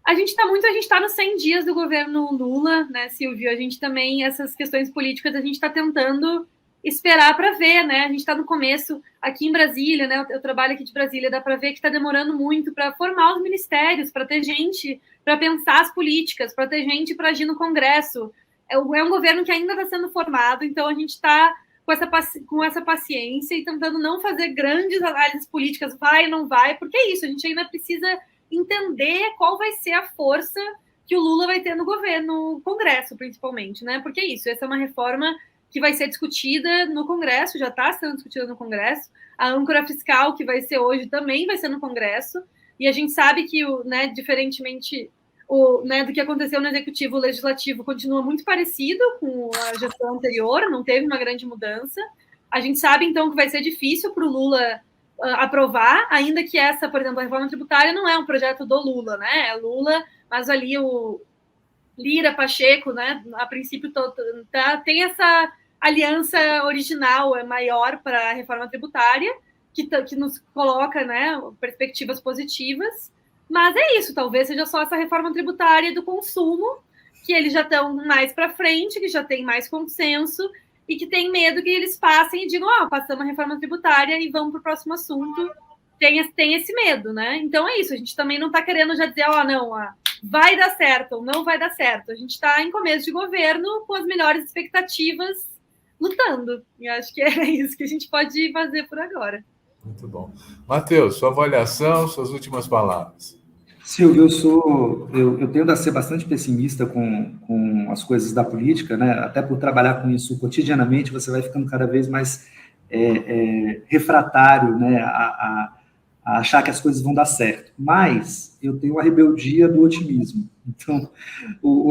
a gente está nos 100 dias do governo Lula, né, Silvio? A gente também, essas questões políticas, a gente está tentando esperar para ver, né? A gente está no começo, aqui em Brasília, né? Eu trabalho aqui de Brasília, dá para ver que está demorando muito para formar os ministérios, para ter gente para pensar as políticas, para ter gente para agir no Congresso. É um governo que ainda está sendo formado, então a gente está com essa paciência e tentando não fazer grandes análises políticas, vai, não vai, porque é isso, a gente ainda precisa entender qual vai ser a força que o Lula vai ter no governo, no Congresso, principalmente, né? Porque é isso, essa é uma reforma que vai ser discutida no Congresso, já está sendo discutida no Congresso, a âncora fiscal que vai ser hoje também vai ser no Congresso, e a gente sabe que, né, diferentemente do que aconteceu no Executivo, o Legislativo continua muito parecido com a gestão anterior, não teve uma grande mudança. A gente sabe, então, que vai ser difícil para o Lula aprovar, ainda que essa, por exemplo, a reforma tributária não é um projeto do Lula, né? É Lula, mas ali o Lira, Pacheco, né? A princípio tem essa aliança original maior para a reforma tributária, que nos coloca, né, perspectivas positivas. Mas é isso, talvez seja só essa reforma tributária do consumo, que eles já estão mais para frente, que já tem mais consenso e que tem medo que eles passem e digam, passamos a reforma tributária e vamos para o próximo assunto. Tem esse medo, né? Então é isso, a gente também não está querendo já dizer, vai dar certo ou não vai dar certo. A gente está em começo de governo com as melhores expectativas lutando. E acho que é isso que a gente pode fazer por agora. Muito bom. Matheus, sua avaliação, suas últimas palavras. Silvio, eu tendo a ser bastante pessimista com as coisas da política, né? Até por trabalhar com isso cotidianamente, você vai ficando cada vez mais refratário, né? A achar que as coisas vão dar certo. Mas eu tenho a rebeldia do otimismo. Então,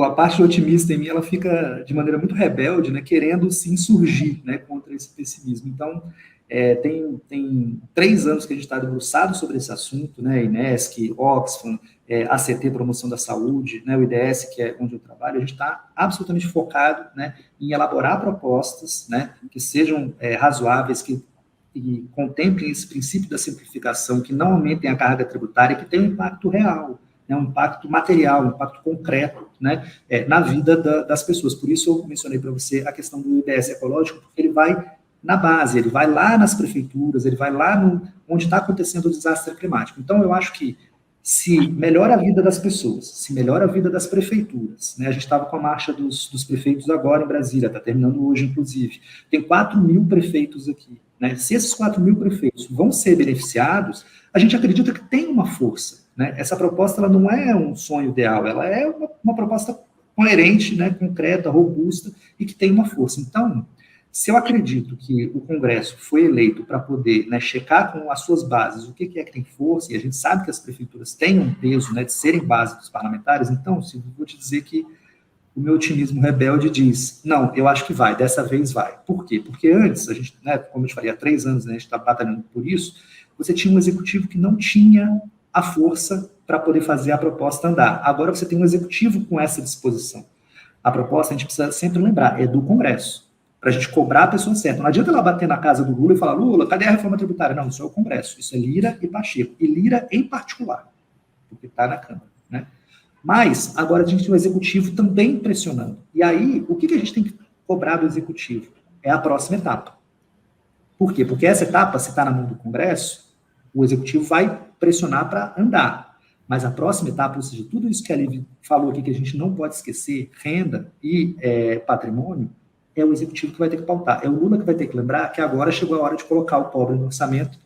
a parte otimista em mim, ela fica de maneira muito rebelde, né? Querendo se insurgir, né? Contra esse pessimismo. Então, tem 3 anos que a gente está debruçado sobre esse assunto, né? INESC, Oxfam, ACT, Promoção da Saúde, né? O IDS, que é onde eu trabalho, a gente está absolutamente focado, né? Em elaborar propostas, né? Que sejam razoáveis, que contemplem esse princípio da simplificação, que não aumentem a carga tributária, que tenham um impacto real, né? Um impacto material, um impacto concreto, né? Na vida das pessoas. Por isso eu mencionei para você a questão do IDS ecológico, porque ele vai na base, ele vai lá nas prefeituras, ele vai lá onde está acontecendo o desastre climático. Então, eu acho que se melhora a vida das pessoas, se melhora a vida das prefeituras, né? A gente estava com a marcha dos prefeitos agora em Brasília, está terminando hoje, inclusive. Tem 4.000 prefeitos aqui, né? Se esses 4.000 prefeitos vão ser beneficiados, a gente acredita que tem uma força, né? Essa proposta ela não é um sonho ideal, ela é uma proposta coerente, né? Concreta, robusta e que tem uma força. Então, se eu acredito que o Congresso foi eleito para poder, né, checar com as suas bases o que é que tem força, e a gente sabe que as prefeituras têm um peso, né, de serem base dos parlamentares, então, Silvio, vou te dizer que o meu otimismo rebelde diz, não, eu acho que vai, dessa vez vai. Por quê? Porque antes, a gente, né, como eu te falei, há 3 anos, né, a gente está batalhando por isso, você tinha um executivo que não tinha a força para poder fazer a proposta andar. Agora você tem um executivo com essa disposição. A proposta, a gente precisa sempre lembrar, é do Congresso, para a gente cobrar a pessoa certa. Não adianta ela bater na casa do Lula e falar, Lula, cadê a reforma tributária? Não, isso é o Congresso, isso é Lira e Pacheco, e Lira em particular, porque está na Câmara, né? Mas, agora a gente tem o Executivo também pressionando. E aí, o que a gente tem que cobrar do Executivo? É a próxima etapa. Por quê? Porque essa etapa, se está na mão do Congresso, o Executivo vai pressionar para andar. Mas a próxima etapa, ou seja, tudo isso que a Liv falou aqui, que a gente não pode esquecer, renda e patrimônio, é o Executivo que vai ter que pautar. É o Lula que vai ter que lembrar que agora chegou a hora de colocar o pobre no orçamento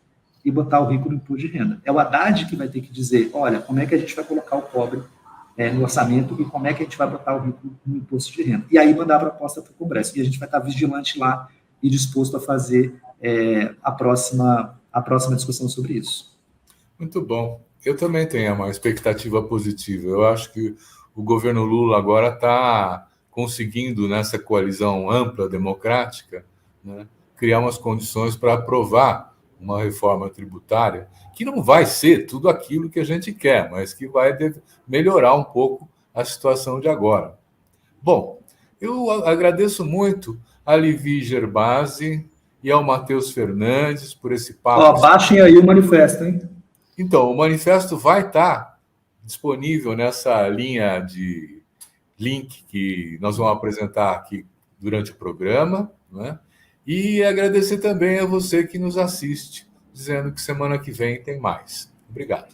e botar o rico no imposto de renda. É o Haddad que vai ter que dizer, olha, como é que a gente vai colocar o pobre no orçamento e como é que a gente vai botar o rico no imposto de renda. E aí mandar a proposta para o Congresso. E a gente vai estar vigilante lá e disposto a fazer a próxima discussão sobre isso. Muito bom. Eu também tenho uma expectativa positiva. Eu acho que o governo Lula agora está conseguindo, nessa coalizão ampla democrática, né, criar umas condições para aprovar uma reforma tributária que não vai ser tudo aquilo que a gente quer, mas que vai melhorar um pouco a situação de agora. Bom, eu agradeço muito a Livi Gerbasi e ao Matheus Fernandes por esse papo. Baixem aí o manifesto, hein? Então, o manifesto vai estar disponível nessa linha de link que nós vamos apresentar aqui durante o programa, né? E agradecer também a você que nos assiste, dizendo que semana que vem tem mais. Obrigado.